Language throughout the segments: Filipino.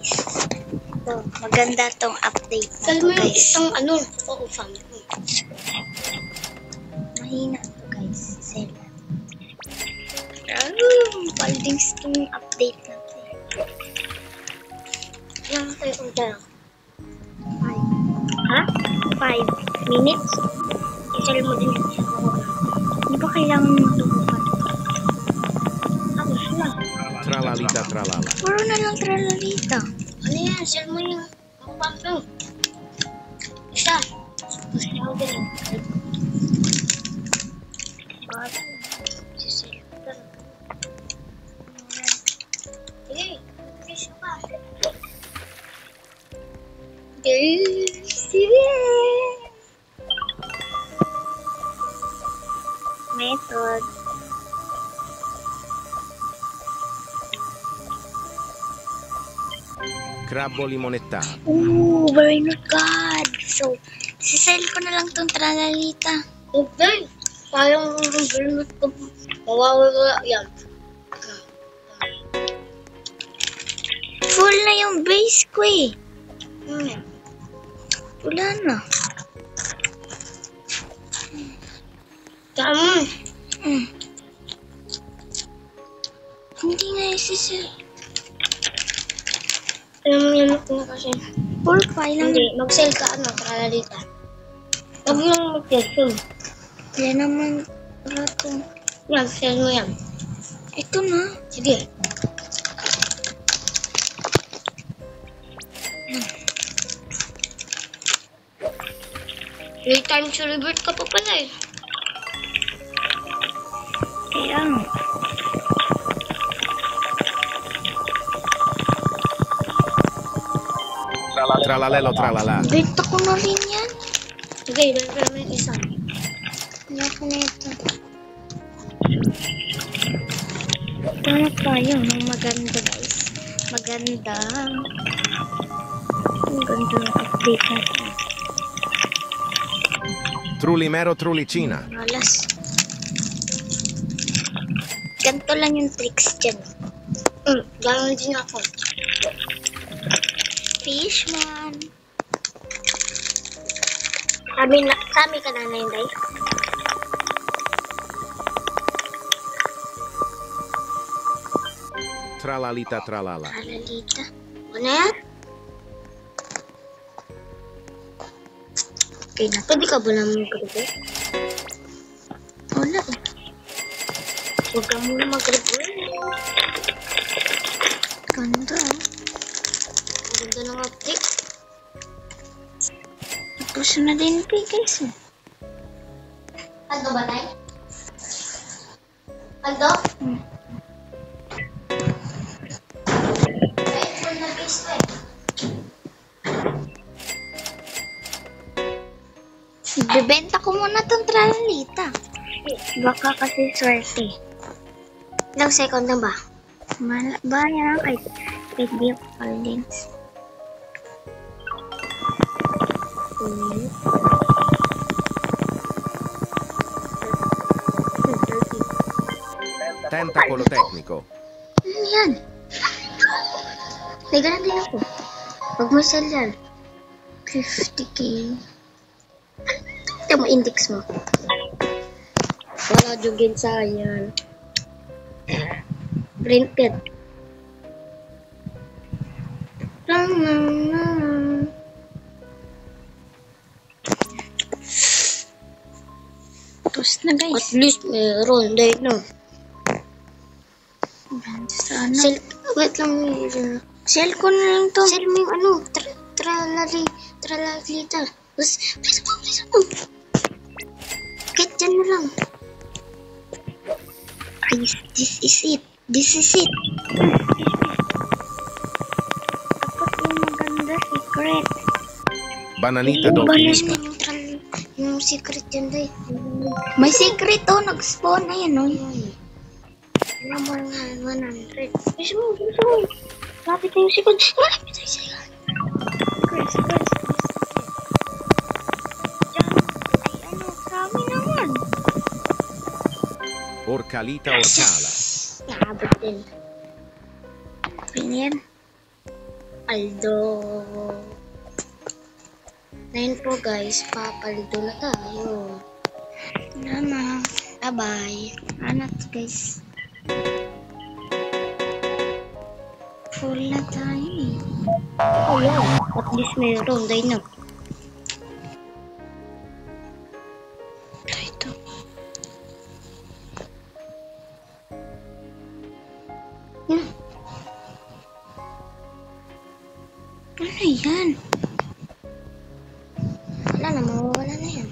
guys. Ito, maganda tong update na Tell to mo yung guys. isang ano, oo, family. Mahina to guys. Sela. Baldings tong update na to. Ilang tayo kung dyan? 5 minutes? Isal mo din yung siya ko. Hindi ba kailangan matubukan? Ako sila. Tralalita tralala. Puro na lang tralalita. Ano yan? Isal mo yung pampo. Isa. Gusto ko din. Sige. Gusto ka. Method. Crabbo limonettato. Ooh, very good. So, sisell ko na lang tong tralalita. Okay. Parang bilmot ko. Mawawala yan. Full na yung base ko eh. Wala na. Tama. Hindi na isisell. Alam mo yan ako na kasi. Full file lang. Hindi, mag-sell ka ano, tralalita. Huwag lang mag-sell. Yan naman. Rato. Yan, sell mo yan. Ito na. Sige. May time to revert ka pa pala eh. Kaya nga. Tralalelo tralala. Benta ko na rin yan. Sige, ibang ka naman yung isa. Hindi ako na ito. Ito na tayo ng maganda guys. Maganda. Ang ganda ng update natin. Trulimero trulicina. Malas. Ganito lang yung tricks dyan. Gano'n din ako. Fishman. Kami ka na yun, guys. Tralalita tralala. Alalita. Ano yan? Okay na. Pwede ka ba naman mag-revert? Wala eh. Huwag ka muna mag-revert. Ganda ah. Ang ganda ng update. Tapos na din ito guys eh. Aldo ba tayo? Aldo? Ay, full na base ko eh. Bibenta ko muna tong tralalita. Baka kasi swerte. Ilang second na ba? Bayan kay Deep Holdings. Tentacolo tecnico. Ano yan? Nagana din ako. Huwag mo sell yan. 50k. Ito mo index mo. Wala jugin sa yan. Printed. Tapos na guys. At least meron. Dahil no. Sana. Wait lang. Sell ko na lang to. Sell mo yung ano. Tralalita. Please mo. Kahit dyan na lang. Ay, this is it. This is it. Dapat yung maganda secret. Bananita Yung dolcista. Yung secret dyan dahil. May secret oh. Nag-spawn na yan oh. Ano mo nga 100. Gusto mo. Lapit na yung secret. Lapit na yung secret. Secret. Diyan. Ay ano. Kami naman. Orcalita orcala. Nakabot din. Pinyan. Ay, Paldo. Ngayon po guys, papaldo na tayo. Wala na. Bye-bye. Anak guys. Full na tayo eh. Oh yeah, at least mayroon. Dahil na. Ito. Hmm. Ano yan? Wala na, mawawala na yan.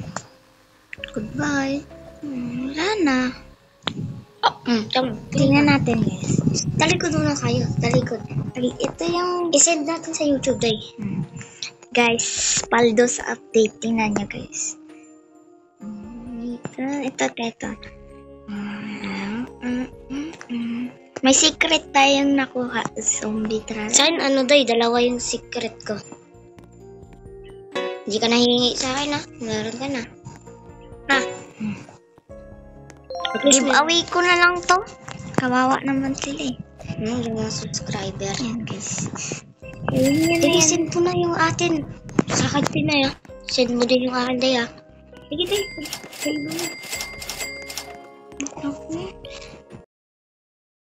Goodbye. Wala na. Tama. Tingnan natin guys. Talikod muna kayo. Talikod. Ito yung... I-send natin sa YouTube, day. Guys, paldo sa update. Tingnan nyo guys. Ito. May secret tayong nakuha. Zombie trap. Saan ano, day? Dalawa yung secret ko. Hindi ka nahihingi sa akin, ha? Meron ka na. Ha? At least Giveaway ko na lang to. Kawawa naman sila eh. yung mga subscriber. Ayan guys. Ayun yan na Sige, yan. send mo na yung atin. Sa akin din na, ha? Send mo din yung akin, day, ha? Sige, day. Send mo na. Okay.